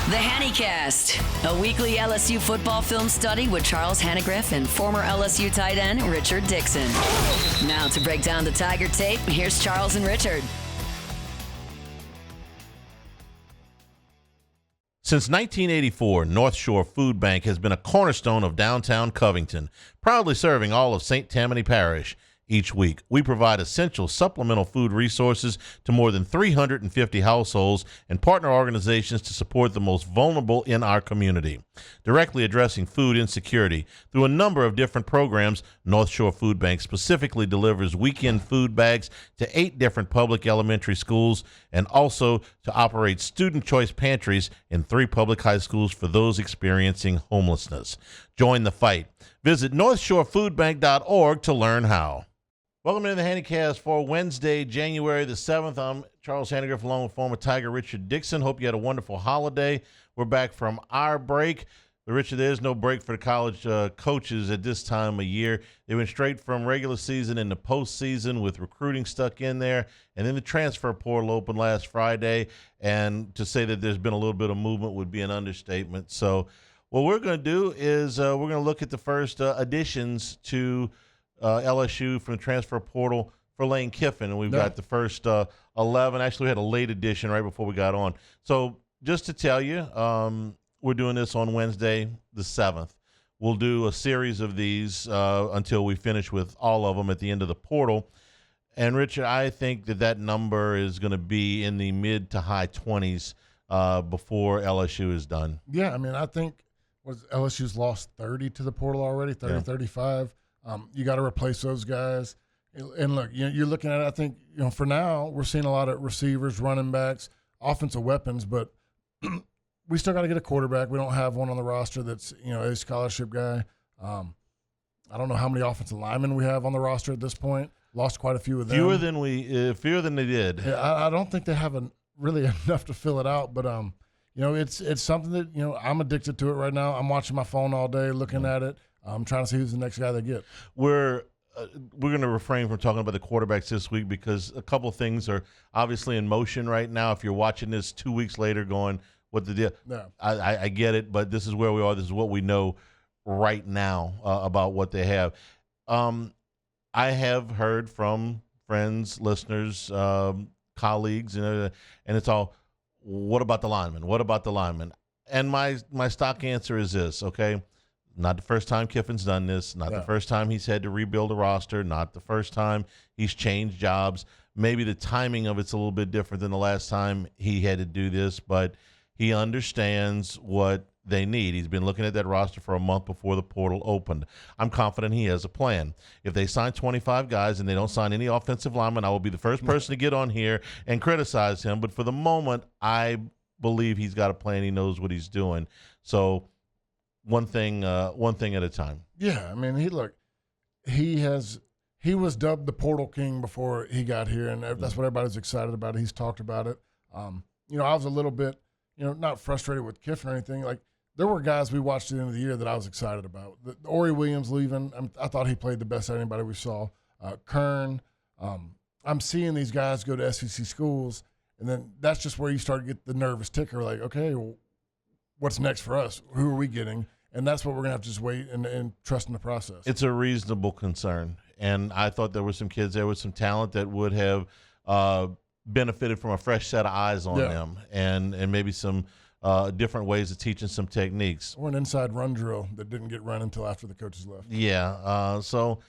The Hannycast, a weekly LSU football film study with Charles Hannegriff and former LSU tight end Richard Dickson. Now to break down the Tiger tape, here's Charles and Richard. Since 1984, North Shore Food Bank has been a cornerstone of downtown Covington, proudly serving all of St. Tammany Parish. Each week, we provide essential supplemental food resources to more than 350 households and partner organizations to support the most vulnerable in our community. Directly addressing food insecurity through a number of different programs, North Shore Food Bank specifically delivers weekend food bags to 8 different public elementary schools and also to operate student choice pantries in 3 public high schools for those experiencing homelessness. Join the fight. Visit northshorefoodbank.org to learn how. Welcome to the Hannycast for Wednesday, January the 7th. I'm Charles Hannegriff along with former Tiger Richard Dickson. Hope you had a wonderful holiday. We're back from our break. But Richard, there's no break for the college coaches at this time of year. They went straight from regular season into postseason with recruiting stuck in there. And then the transfer portal opened last Friday. And to say that there's been a little bit of movement would be an understatement. So what we're going to do is we're going to look at the first additions to LSU from the transfer portal for Lane Kiffin, and we've got the first 11. Actually, we had a late edition right before we got on. So just to tell you, we're doing this on Wednesday the 7th. We'll do a series of these until we finish with all of them at the end of the portal. And, Richard, I think that number is going to be in the mid to high 20s before LSU is done. Yeah, I mean, I think LSU's lost 30 to the portal already, 35. You got to replace those guys. And look, you're looking at it, I think, for now, we're seeing a lot of receivers, running backs, offensive weapons, but we still got to get a quarterback. We don't have one on the roster that's, a scholarship guy. I don't know how many offensive linemen we have on the roster at this point. Lost quite a few of them. Fewer than they did. Yeah, I don't think they have really enough to fill it out, but it's something that, I'm addicted to it right now. I'm watching my phone all day, looking at it. I'm trying to see who's the next guy they get. We're going to refrain from talking about the quarterbacks this week because a couple of things are obviously in motion right now. If you're watching this 2 weeks later going, what the deal? Yeah. I get it, but this is where we are. This is what we know right now about what they have. I have heard from friends, listeners, colleagues, and it's all, what about the lineman? What about the lineman? And my stock answer is this, okay? Not the first time Kiffin's done this. Not the first time he's had to rebuild a roster. Not the first time he's changed jobs. Maybe the timing of it's a little bit different than the last time he had to do this, but he understands what they need. He's been looking at that roster for a month before the portal opened. I'm confident he has a plan. If they sign 25 guys and they don't sign any offensive linemen, I will be the first person to get on here and criticize him. But for the moment, I believe he's got a plan. He knows what he's doing. So one thing at a time. Yeah, I mean, he was dubbed the portal king before he got here, and that's what everybody's excited about. He's talked about it. I was a little bit, not frustrated with Kiffin or anything. Like, there were guys we watched at the end of the year that I was excited about. Ori Williams leaving, I thought he played the best out of anybody we saw. Kern, I'm seeing these guys go to SEC schools, and then that's just where you start to get the nervous ticker. Like, okay, well, what's next for us? Who are we getting? And that's what we're going to have to just wait and trust in the process. It's a reasonable concern. And I thought there were some kids there with some talent that would have benefited from a fresh set of eyes on them and maybe some different ways of teaching some techniques. Or an inside run drill that didn't get run until after the coaches left. Yeah. So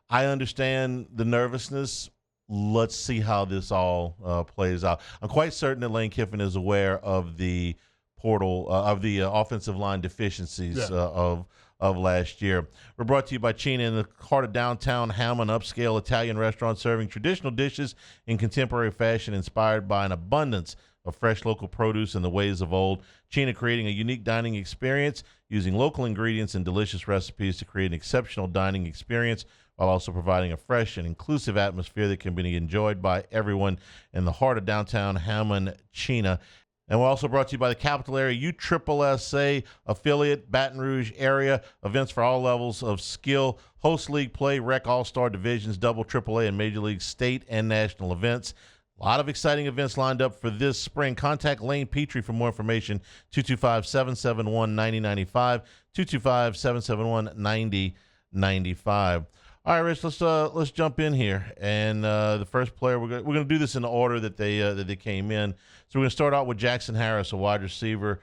I understand the nervousness. Let's see how this all plays out. I'm quite certain that Lane Kiffin is aware of the portal of the offensive line deficiencies of last year. We're brought to you by China, in the heart of downtown Hammond, upscale Italian restaurant serving traditional dishes in contemporary fashion, inspired by an abundance of fresh local produce and the ways of old. China creating a unique dining experience using local ingredients and delicious recipes to create an exceptional dining experience while also providing a fresh and inclusive atmosphere that can be enjoyed by everyone in the heart of downtown Hammond, China. And we're also brought to you by the Capital Area USSSA affiliate, Baton Rouge area. Events for all levels of skill. Host league play, rec all-star divisions, double AAA and Major League state and national events. A lot of exciting events lined up for this spring. Contact Lane Petrie for more information, 225-771-9095, 225-771-9095. All right, Rich, let's jump in here. And the first player, we're gonna do this in the order that they came in. So we're going to start out with Jackson Harris, a wide receiver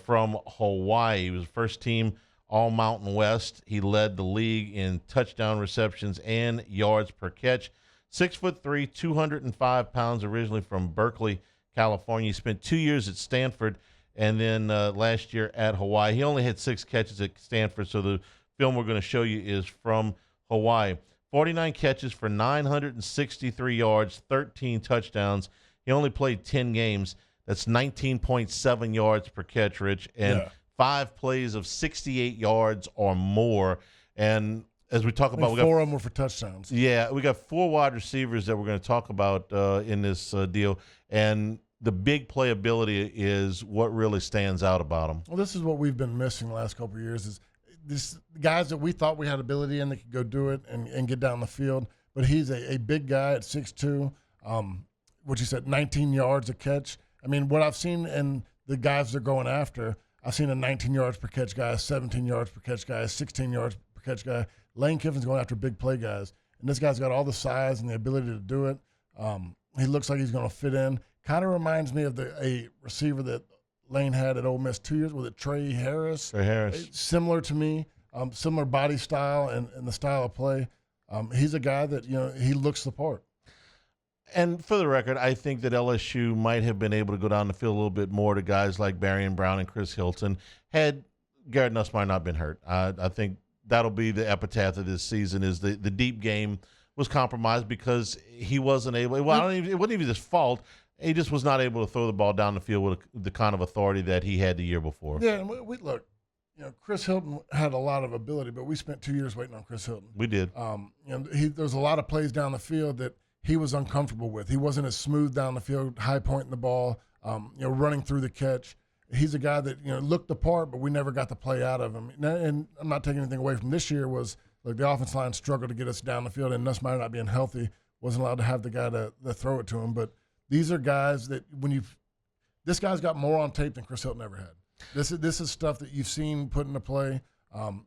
from Hawaii. He was first team All-Mountain West. He led the league in touchdown receptions and yards per catch. 6'3", 205 pounds, originally from Berkeley, California. He spent 2 years at Stanford and then last year at Hawaii. He only had 6 catches at Stanford, so the film we're going to show you is from Hawaii. 49 catches for 963 yards, 13 touchdowns. He only played 10 games. That's 19.7 yards per catch, Rich, and 5 plays of 68 yards or more. And as we talk about, 4 of them were for touchdowns. Yeah, we got 4 wide receivers that we're going to talk about in this deal, and the big playability is what really stands out about them. Well, this is what we've been missing the last couple of years is this guys that we thought we had ability in that could go do it and get down the field, but he's a big guy at 6'2", what you said, 19 yards a catch. I mean, what I've seen in the guys they're going after, I've seen a 19 yards per catch guy, a 17 yards per catch guy, a 16 yards per catch guy. Lane Kiffin's going after big play guys, and this guy's got all the size and the ability to do it. He looks like he's going to fit in. Kind of reminds me of a receiver that Lane had at Ole Miss 2 years. Was it Trey Harris? Trey Harris. Similar to me, similar body style and the style of play. He's a guy that, he looks the part. And for the record, I think that LSU might have been able to go down the field a little bit more to guys like Barian Brown and Chris Hilton had Garrett Nussmeier not been hurt. I think that'll be the epitaph of this season is the deep game was compromised because he wasn't able – well, it wasn't even his fault. He just was not able to throw the ball down the field with the kind of authority that he had the year before. Yeah, and we look, Chris Hilton had a lot of ability, but we spent 2 years waiting on Chris Hilton. We did. There's a lot of plays down the field that he was uncomfortable with. He wasn't as smooth down the field, high pointing the ball, running through the catch. He's a guy that looked the part, but we never got the play out of him. And I'm not taking anything away from this year. Was like the offensive line struggled to get us down the field, and Nussmeier not being healthy wasn't allowed to have the guy to throw it to him. But these are guys that this guy's got more on tape than Chris Hilton ever had. This is stuff that you've seen put into play.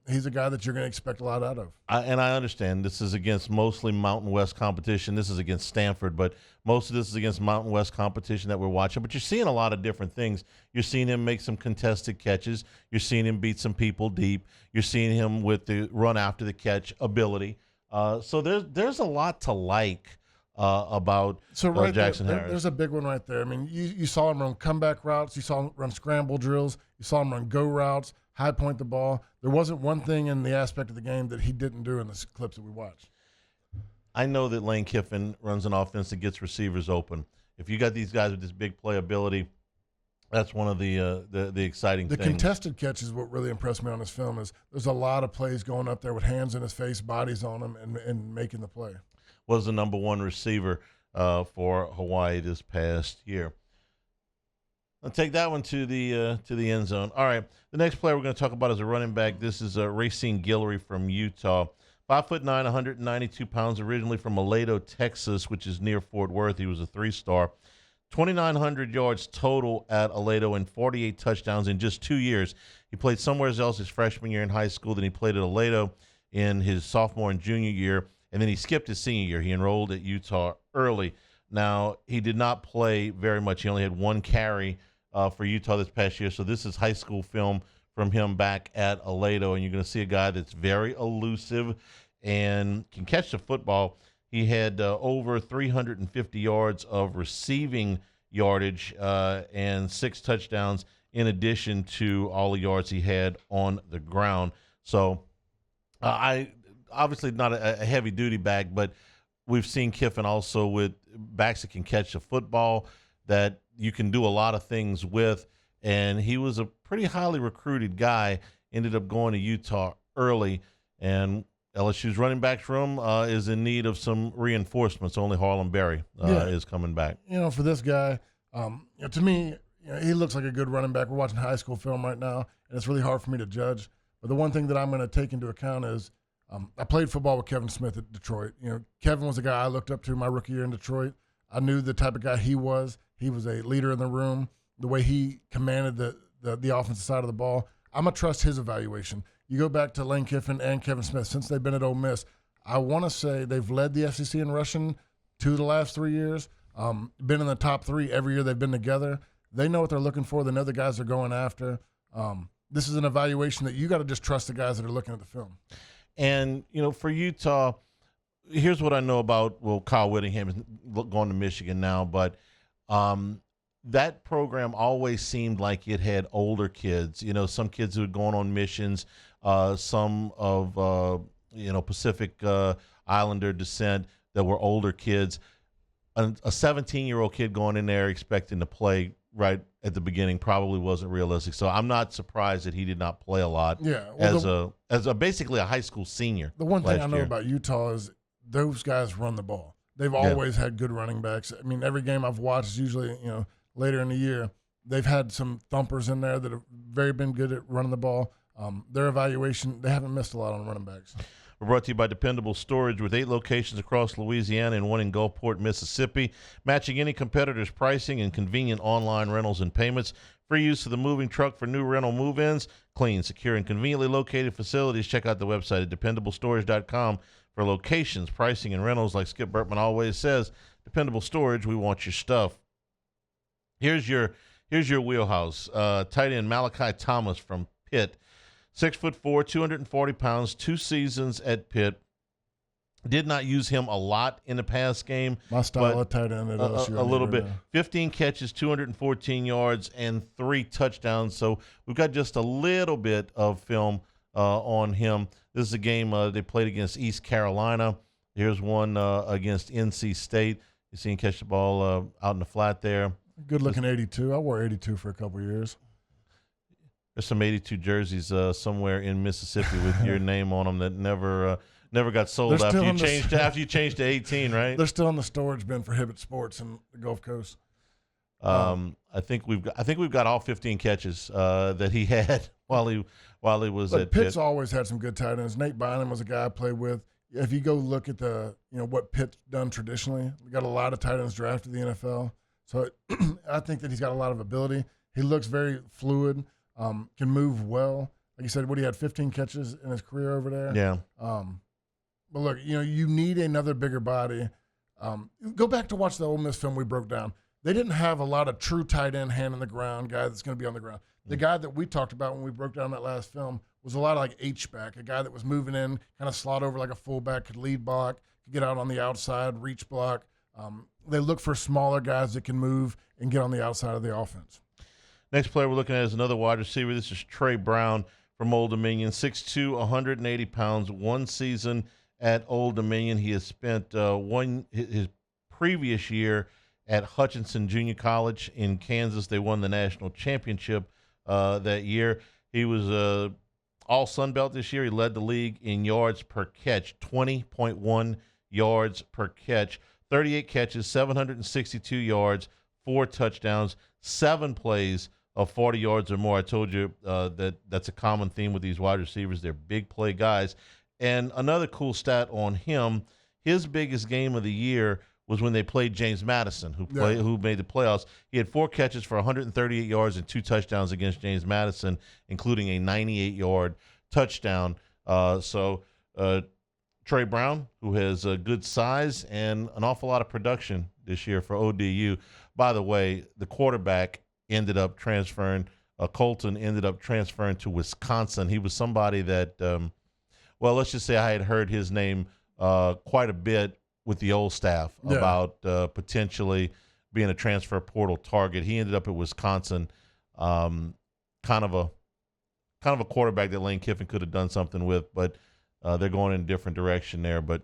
He's a guy that you're going to expect a lot out of. And I understand this is against mostly Mountain West competition. This is against Stanford, but most of this is against Mountain West competition that we're watching. But you're seeing a lot of different things. You're seeing him make some contested catches. You're seeing him beat some people deep. You're seeing him with the run after the catch ability. So there's a lot to like about Jackson Harris. There's a big one right there. I mean, you saw him run comeback routes. You saw him run scramble drills. You saw him run go routes, high point the ball. There wasn't one thing in the aspect of the game that he didn't do in the clips that we watched. I know that Lane Kiffin runs an offense that gets receivers open. If you got these guys with this big playability, that's one of the exciting things. The contested catch is what really impressed me on this film is there's a lot of plays going up there with hands in his face, bodies on him, and making the play. Was the number 1 receiver for Hawaii this past year. I'll take that one to the end zone. All right, the next player we're going to talk about is a running back. This is Racine Gillery from Utah. 5'9", 192 pounds, originally from Aledo, Texas, which is near Fort Worth. He was a 3-star. 2,900 yards total at Aledo and 48 touchdowns in just 2 years. He played somewhere else his freshman year in high school. Then he played at Aledo in his sophomore and junior year, and then he skipped his senior year. He enrolled at Utah early. Now, he did not play very much. He only had 1 carry for Utah this past year. So this is high school film from him back at Aledo, and you're going to see a guy that's very elusive and can catch the football. He had over 350 yards of receiving yardage and 6 touchdowns in addition to all the yards he had on the ground. So I obviously not a heavy-duty back, but we've seen Kiffin also with backs that can catch the football, that you can do a lot of things with, and he was a pretty highly recruited guy, ended up going to Utah early, and LSU's running backs room is in need of some reinforcements. Only Harlem Berry is coming back. For this guy, to me, he looks like a good running back. We're watching high school film right now, and it's really hard for me to judge. But the one thing that I'm going to take into account is I played football with Kevin Smith at Detroit. Kevin was a guy I looked up to my rookie year in Detroit. I knew the type of guy he was. He was a leader in the room. The way he commanded the offensive side of the ball, I'm going to trust his evaluation. You go back to Lane Kiffin and Kevin Smith, since they've been at Ole Miss, I want to say they've led the SEC in rushing 2 of the last 3 years, been in the top 3 every year they've been together. They know what they're looking for. They know the guys they're going after. This is an evaluation that you got to just trust the guys that are looking at the film. And, for Utah, here's what I know about, Kyle Whittingham is going to Michigan now, but that program always seemed like it had older kids, some kids who had gone on missions, some of, Pacific Islander descent that were older kids. A 17-year-old kid going in there expecting to play right at the beginning probably wasn't realistic. So I'm not surprised that he did not play a lot as basically a high school senior. The one thing I know about Utah is those guys run the ball. They've always had good running backs. I mean, every game I've watched is usually, later in the year, they've had some thumpers in there that have been good at running the ball. Their evaluation, they haven't missed a lot on running backs. We're brought to you by Dependable Storage with 8 locations across Louisiana and 1 in Gulfport, Mississippi, matching any competitor's pricing and convenient online rentals and payments. Free use of the moving truck for new rental move-ins. Clean, secure, and conveniently located facilities. Check out the website at dependablestorage.com for locations, pricing, and rentals. Like Skip Burtman always says, Dependable Storage, we want your stuff. Here's your wheelhouse. Tight end Malachi Thomas from Pitt. 6'4", 240 pounds, 2 seasons at Pitt. Did not use him a lot in the pass game. My style of tight end at LSU. A little bit. 15 catches, 214 yards, and 3 touchdowns. So we've got just a little bit of film on him. This is a game they played against East Carolina. Here's one against NC State. You see him catch the ball out in the flat there. Good-looking 82. I wore 82 for a couple of years. There's some 82 jerseys somewhere in Mississippi with your name on them that never got sold after you changed to 18, right? They're still in the storage bin for Hibbett Sports in the Gulf Coast. I think we've got all 15 catches that he had while he was at Pitt's Pitt. always had some good tight ends. Nate Bynum was a guy I played with. If you go look at what Pitt's done traditionally, we got a lot of tight ends drafted in the NFL. So I think that he's got a lot of ability. He looks very fluid. Can move well. Like you said, he had 15 catches in his career over there. Yeah. But look, you need another bigger body. Go back to watch the Ole Miss film we broke down. They didn't have a lot of true tight end, hand in the ground guy that's going to be on the ground. The guy that we talked about when we broke down that last film was a lot of like H-back, a guy that was moving in, kind of slot over like a fullback, could lead block, could get out on the outside, reach block. They look for smaller guys that can move and get on the outside of the offense. Next player we're looking at is another wide receiver. This is Trey Brown from Old Dominion, 6'2", 180 pounds, 1 season at Old Dominion. He has spent his previous year at Hutchinson Junior College in Kansas. They won the national championship that year. He was all Sun Belt this year. He led the league in yards per catch, 20.1 yards per catch, 38 catches, 762 yards, 4 touchdowns, 7 plays of 40 yards or more. I told you that's a common theme with these wide receivers. They're big play guys. And another cool stat on him, his biggest game of the year was when they played James Madison, who made the playoffs. He had 4 catches for 138 yards and 2 touchdowns against James Madison, including a 98-yard touchdown. Trey Brown, who has good size and an awful lot of production this year for ODU. By the way, the quarterback ended up transferring. Colton ended up transferring to Wisconsin. He was somebody that, let's just say I had heard his name quite a bit with the old staff about potentially being a transfer portal target. He ended up at Wisconsin, kind of a quarterback that Lane Kiffin could have done something with, but they're going in a different direction there. But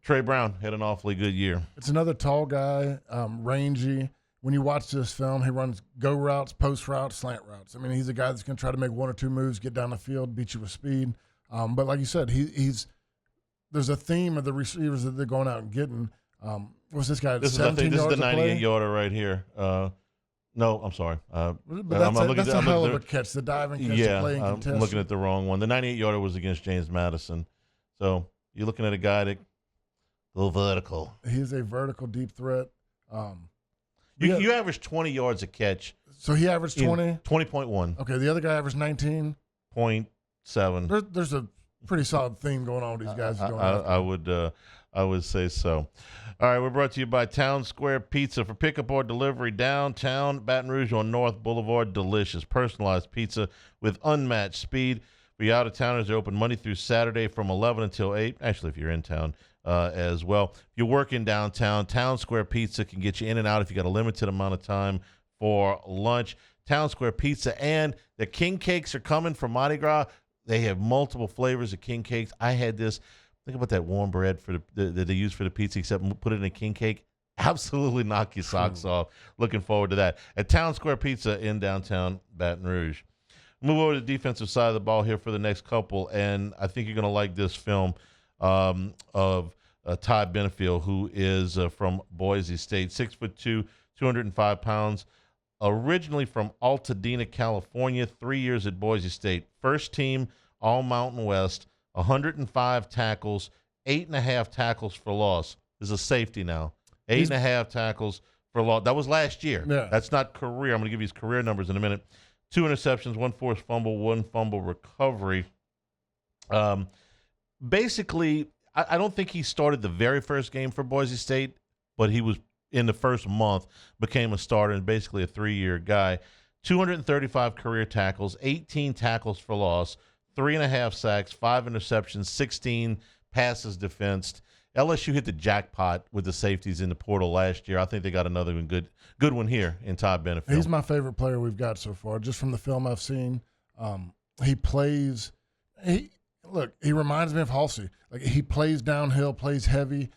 Trey Brown had an awfully good year. It's another tall guy, rangy. When you watch this film, he runs go routes, post routes, slant routes. I mean, he's a guy that's going to try to make 1 or 2 moves, get down the field, beat you with speed. But like you said, there's a theme of the receivers that they're going out and getting. What's this guy? This is the 98-yarder right here. No, I'm sorry. But that's a hell of a catch, the diving catch, the play and contest. I'm looking at the wrong one. The 98-yarder was against James Madison. So you're looking at a guy that a little vertical. He's a vertical deep threat. You averaged 20 yards a catch. So he averaged 20? 20.1. Okay, the other guy averaged 19? 0.7. There's a pretty solid theme going on with these guys. I would say so. All right, we're brought to you by Town Square Pizza. For pickup or delivery downtown Baton Rouge on North Boulevard. Delicious, personalized pizza with unmatched speed. For you out-of-towners, they're open Monday through Saturday from 11 until 8. Actually, if you're in town as well. If you work in downtown, Town Square Pizza can get you in and out if you got a limited amount of time for lunch. Town Square Pizza, and the king cakes are coming from Mardi Gras. They have multiple flavors of king cakes. I had this. Think about that warm bread that they use for the pizza, except put it in a king cake. Absolutely knock your socks off. Looking forward to that. At Town Square Pizza in downtown Baton Rouge. Move over to the defensive side of the ball here for the next couple, and I think you're going to like this film of Tai Benfield, who is from Boise State, 6'2", 205 pounds, originally from Altadena, California, 3 years at Boise State. First team All-Mountain West, 105 tackles, 8.5 tackles for loss. This is a safety now. 8.5 tackles for loss. That was last year. Yeah. That's not career. I'm going to give you his career numbers in a minute. 2 interceptions, 1 forced fumble, 1 fumble recovery. Basically, I don't think he started the very first game for Boise State, but he was in the first month, became a starter and basically a 3-year guy. 235 career tackles, 18 tackles for loss, 3.5 sacks, 5 interceptions, 16 passes defensed. LSU hit the jackpot with the safeties in the portal last year. I think they got another one good one here in Tai Benfield. He's my favorite player we've got so far, just from the film I've seen. He plays he reminds me of Halsey. Like, he plays downhill, plays heavy.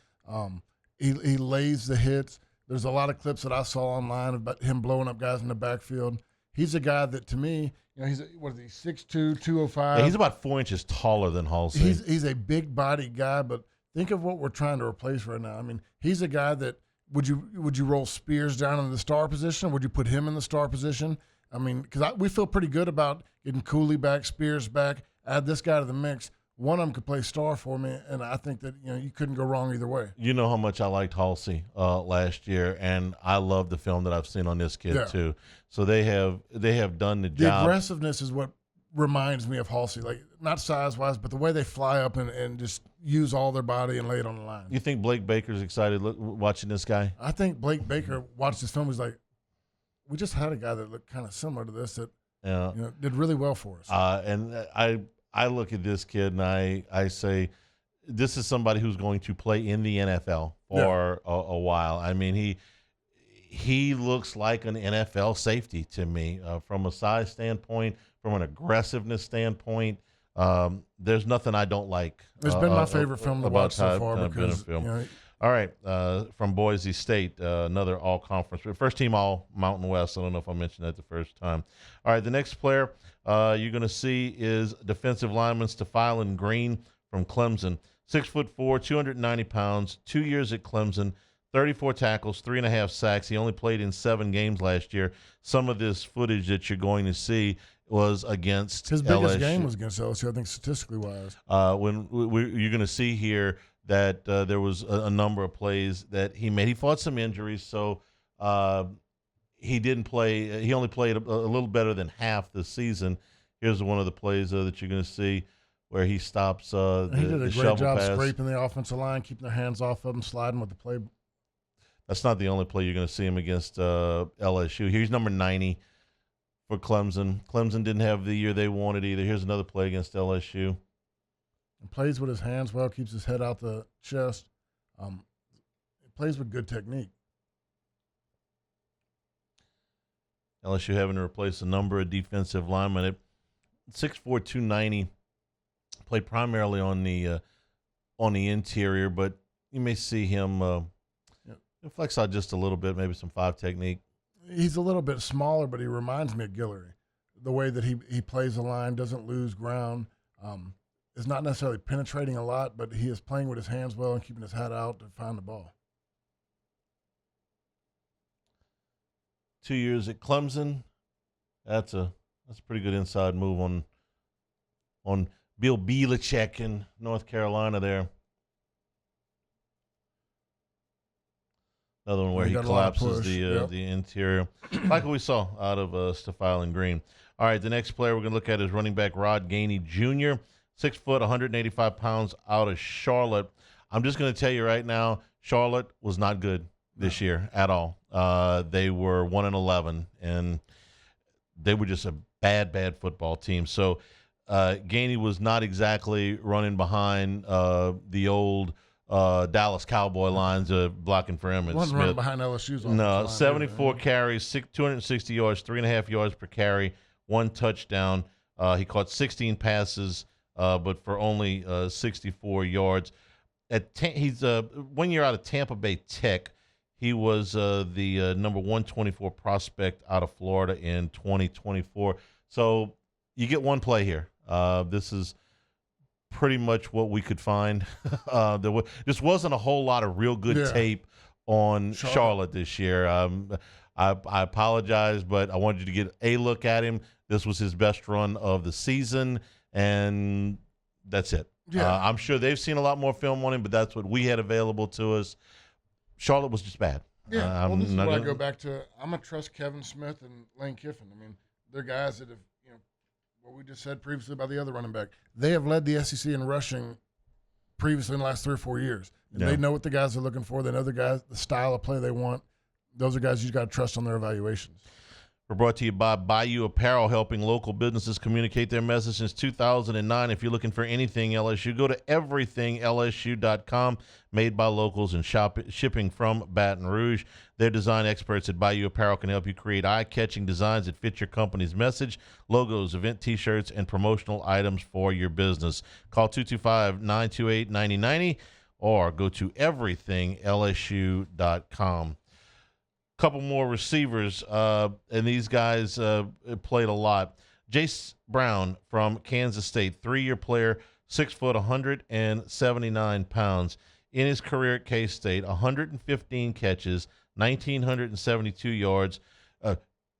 He lays the hits. There's a lot of clips that I saw online about him blowing up guys in the backfield. He's a guy that, to me, he's 6'2", 205. Yeah, he's about 4 inches taller than Halsey. He's a big body guy, but think of what we're trying to replace right now. I mean, he's a guy that would you roll Spears down in the star position? Would you put him in the star position? I mean, because we feel pretty good about getting Cooley back, Spears back, add this guy to the mix. One of them could play star for me, and I think that you couldn't go wrong either way. You know how much I liked Halsey last year, and I love the film that I've seen on this kid too. So they have done the job. The aggressiveness is what reminds me of Halsey, like not size wise, but the way they fly up and just use all their body and lay it on the line. You think Blake Baker's excited watching this guy? I think Blake Baker watched this film. Was like, we just had a guy that looked kind of similar to this that did really well for us. And I look at this kid and I say, this is somebody who's going to play in the NFL for a while. I mean, he looks like an NFL safety to me from a size standpoint, from an aggressiveness standpoint. There's nothing I don't like. It's been my favorite film to watch so far because all right, from Boise State, another all-conference. First team all-Mountain West. I don't know if I mentioned that the first time. All right, the next player you're going to see is defensive lineman Stfilin Green from Clemson. 6'4", 290 pounds, 2 years at Clemson, 34 tackles, 3.5 sacks. He only played in 7 games last year. Some of this footage that you're going to see was against his biggest LSU. game was against LSU, I think, statistically wise. When you're going to see here that there was a number of plays that he made. He fought some injuries, so he didn't play. He only played a little better than half the season. Here's one of the plays that you're going to see where he stops he did a great job pass. Scraping the offensive line, keeping their hands off of him, sliding with the play. That's not the only play you're going to see him against LSU. Here's number 90 for Clemson. Clemson didn't have the year they wanted either. Here's another play against LSU. And plays with his hands well, keeps his head out the chest. Plays with good technique. LSU having to replace a number of defensive linemen. At 6'4", 290, played primarily on the interior, but you may see him flex out just a little bit, maybe some 5 technique. He's a little bit smaller, but he reminds me of Gillery. The way that he plays the line, doesn't lose ground, is not necessarily penetrating a lot, but he is playing with his hands well and keeping his head out to find the ball. 2 years at Clemson. That's a pretty good inside move on Bill Belichick in North Carolina there. Another one where he got a lot of collapses push. the interior, like we saw out of Stfilin Green. All right, the next player we're going to look at is running back Rod Gainy Jr., 6 foot, 185 pounds, out of Charlotte. I'm just going to tell you right now, Charlotte was not good this year at all. They were 1-11, and they were just a bad football team. So Gainey was not exactly running behind the old Dallas Cowboy lines blocking for Emmitt Wasn't Smith. running behind LSU's No, 74 carries, 260 yards, 3.5 yards per carry, 1 touchdown. He caught 16 passes, but for only 64 yards. He's 1 year out of Tampa Bay Tech. He was the number 124 prospect out of Florida in 2024. So you get one play here. This is pretty much what we could find. This wasn't a whole lot of real good tape on Charlotte this year. I apologize, but I wanted you to get a look at him. This was his best run of the season, and that's it. Yeah. I'm sure they've seen a lot more film on him, but that's what we had available to us. Charlotte was just bad. Yeah, well, this is what I go back to. I'm going to trust Kevin Smith and Lane Kiffin. I mean, they're guys that have, what we just said previously about the other running back. They have led the SEC in rushing previously in the last 3 or 4 years. And they know what the guys are looking for. They know the style of play they want. Those are guys you got to trust on their evaluations. We're brought to you by Bayou Apparel, helping local businesses communicate their message since 2009. If you're looking for anything LSU, go to everythinglsu.com, made by locals and shipping from Baton Rouge. Their design experts at Bayou Apparel can help you create eye-catching designs that fit your company's message, logos, event T-shirts, and promotional items for your business. Call 225-928-9090 or go to everythinglsu.com. Couple more receivers, and these guys played a lot. Jace Brown from Kansas State, 3-year player, 6 foot, 179 pounds. In his career at K-State, 115 catches, 1,972 yards.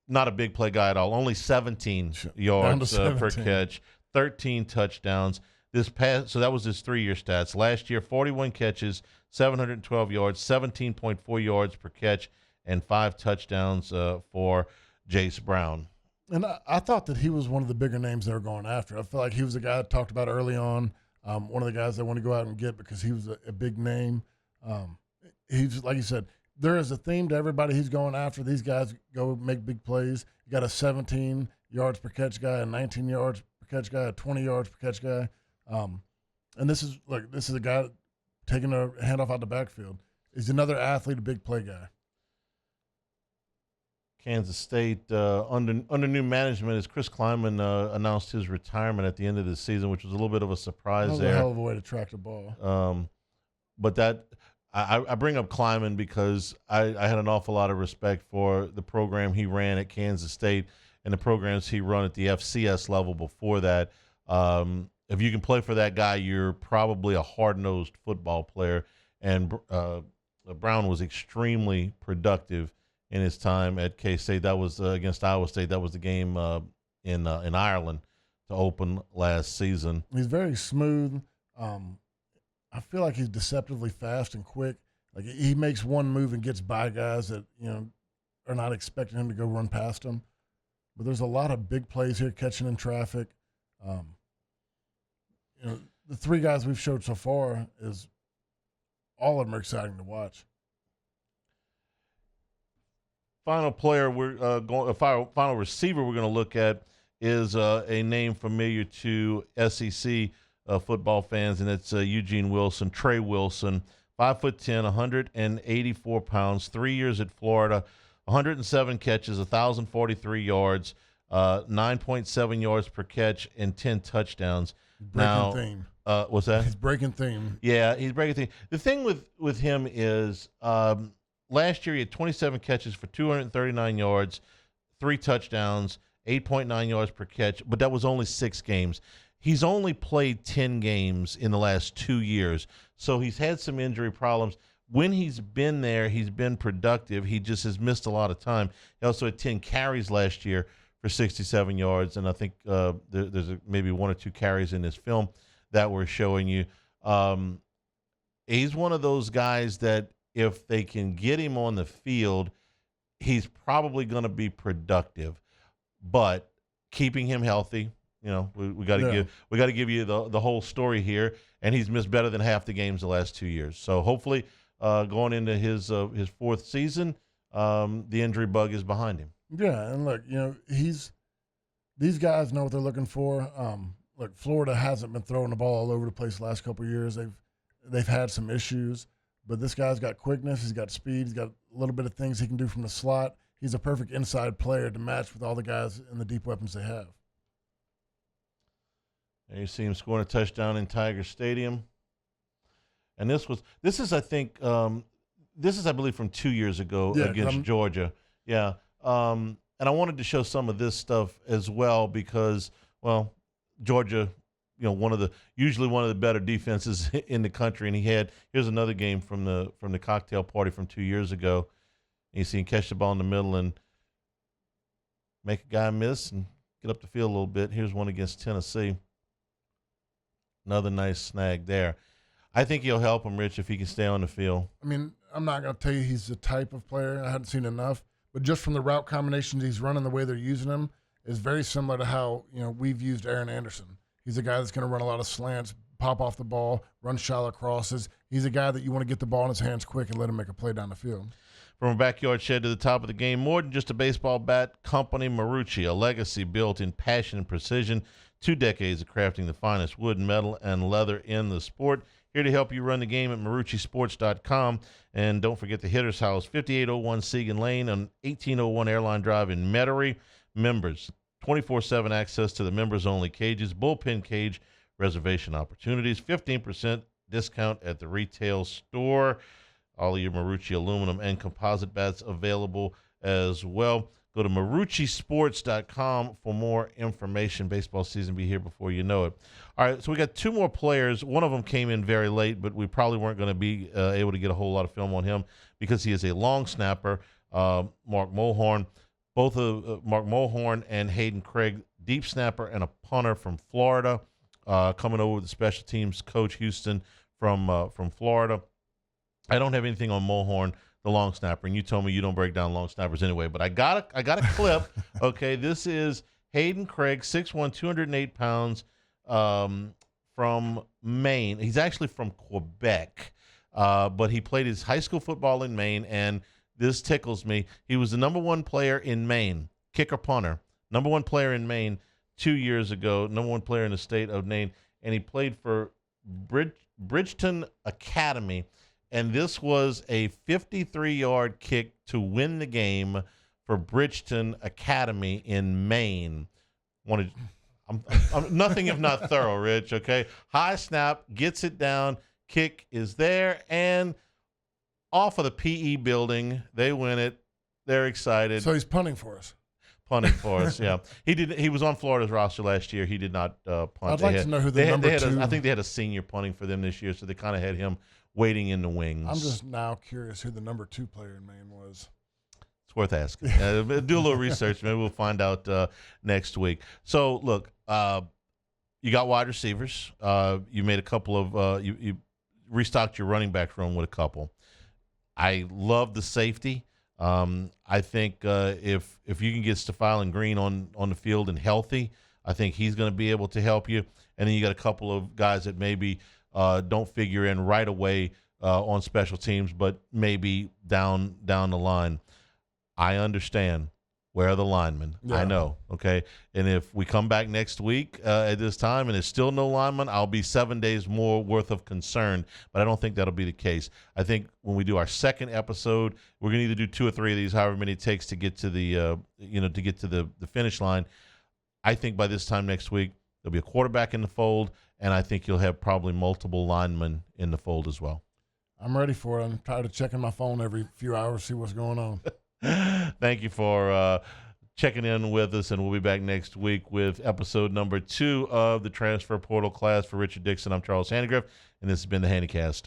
Not a big play guy at all. Only 17 yards per catch, 13 touchdowns. So that was his 3-year stats. Last year, 41 catches, 712 yards, 17.4 yards per catch, and 5 touchdowns for Jace Brown. And I thought that he was one of the bigger names they were going after. I feel like he was a guy I talked about early on, one of the guys they want to go out and get because he was a big name. He's, like you said, there is a theme to everybody he's going after. These guys go make big plays. You got a 17 yards per catch guy, a 19 yards per catch guy, a 20 yards per catch guy. And this is a guy taking a handoff out the backfield. He's another athlete, a big play guy. Kansas State under new management as Chris Kleiman announced his retirement at the end of the season, which was a little bit of a surprise. That was a hell of a way to track the ball. But I bring up Kleiman because I had an awful lot of respect for the program he ran at Kansas State and the programs he run at the FCS level before that. If you can play for that guy, you're probably a hard-nosed football player. And Brown was extremely productive in his time at K-State. That was against Iowa State. That was the game in Ireland to open last season. He's very smooth. I feel like he's deceptively fast and quick. Like he makes one move and gets by guys that are not expecting him to go run past them. But there's a lot of big plays here, catching in traffic. The 3 guys we've showed so far is all of them are exciting to watch. Final player final receiver we're going to look at is a name familiar to SEC football fans, and it's Eugene Wilson, Trey Wilson, 5'10", 184 pounds, 3 years at Florida, 107 catches, 1,043 yards, 9.7 yards per catch, and 10 touchdowns. Breaking theme. What's that? He's breaking theme. Yeah, he's breaking theme. The thing with him is last year he had 27 catches for 239 yards, 3 touchdowns, 8.9 yards per catch, but that was only 6 games. He's only played 10 games in the last 2 years, so he's had some injury problems. When he's been there, he's been productive. He just has missed a lot of time. He also had 10 carries last year for 67 yards, and I think there's maybe 1 or 2 carries in this film that we're showing you. He's one of those guys that if they can get him on the field, he's probably going to be productive. But keeping him healthy, we got to give you the whole story here. And he's missed better than half the games the last 2 years. So hopefully, going into his fourth season, the injury bug is behind him. Yeah, and look, these guys know what they're looking for. Look, Florida hasn't been throwing the ball all over the place the last couple of years. They've had some issues, but this guy's got quickness, he's got speed, he's got a little bit of things he can do from the slot. He's a perfect inside player to match with all the guys and the deep weapons they have. There you see him scoring a touchdown in Tiger Stadium. And this is I believe from 2 years ago against Georgia. Yeah. And I wanted to show some of this stuff as well because, well, Georgia, usually one of the better defenses in the country, and here's another game from the cocktail party from 2 years ago. And you see him catch the ball in the middle and make a guy miss and get up the field a little bit. Here's one against Tennessee. Another nice snag there. I think he'll help him, Rich, if he can stay on the field. I mean, I'm not going to tell you he's the type of player. I hadn't seen enough. But just from the route combinations he's running, the way they're using him is very similar to how, we've used Aaron Anderson. He's a guy that's going to run a lot of slants, pop off the ball, run shallow crosses. He's a guy that you want to get the ball in his hands quick and let him make a play down the field. From a backyard shed to the top of the game, more than just a baseball bat, Company Marucci, a legacy built in passion and precision. 2 decades of crafting the finest wood, metal, and leather in the sport. Here to help you run the game at MarucciSports.com. And don't forget the Hitter's House, 5801 Segan Lane on 1801 Airline Drive in Metairie. Members, 24/7 access to the members-only cages, bullpen cage reservation opportunities, 15% discount at the retail store. All of your Marucci aluminum and composite bats available as well. Go to MarucciSports.com for more information. Baseball season will be here before you know it. All right, so we got 2 more players. One of them came in very late, but we probably weren't going to be able to get a whole lot of film on him because he is a long snapper, Mark Mulhorn. Both of Mark Mulhorn and Hayden Craig, deep snapper and a punter from Florida, coming over with the special teams coach Houston from Florida. I don't have anything on Mulhorn, the long snapper, and you told me you don't break down long snappers anyway, but I got a clip. Okay, this is Hayden Craig, 6'1", 208 pounds, from Maine. He's actually from Quebec, but he played his high school football in Maine, and this tickles me. He was the number 1 player in Maine, kicker punter, number 1 player in Maine 2 years ago, number 1 player in the state of Maine, and he played for Bridgeton Academy. And this was a 53-yard kick to win the game for Bridgeton Academy in Maine. I'm nothing if not thorough, Rich, okay? High snap, gets it down, kick is there, and off of the PE building, they win it. They're excited. So he's punting for us. Punting for us, yeah. He was on Florida's roster last year. He did not punt. I'd like to know who the number 2. I think they had a senior punting for them this year, so they kind of had him waiting in the wings. I'm just now curious who the number 2 player in Maine was. It's worth asking. Do a little research. Maybe we'll find out next week. So, look, you got wide receivers. You made a couple of you restocked your running back room with a couple. I love the safety. I think if you can get Stfilin Green on the field and healthy, I think he's going to be able to help you. And then you got a couple of guys that maybe don't figure in right away on special teams, but maybe down the line. I understand. Where are the linemen? Yeah. I know, okay? And if we come back next week at this time and there's still no lineman, I'll be 7 days more worth of concern, but I don't think that'll be the case. I think when we do our second episode, we're going to either do 2 or 3 of these, however many it takes to get to the the finish line. I think by this time next week, there'll be a quarterback in the fold, and I think you'll have probably multiple linemen in the fold as well. I'm ready for it. I'm tired of checking my phone every few hours, see what's going on. Thank you for checking in with us, and we'll be back next week with episode number 2 of the Transfer Portal Class. For Richard Dickson, I'm Charles Hanagriff, and this has been the Hannycast.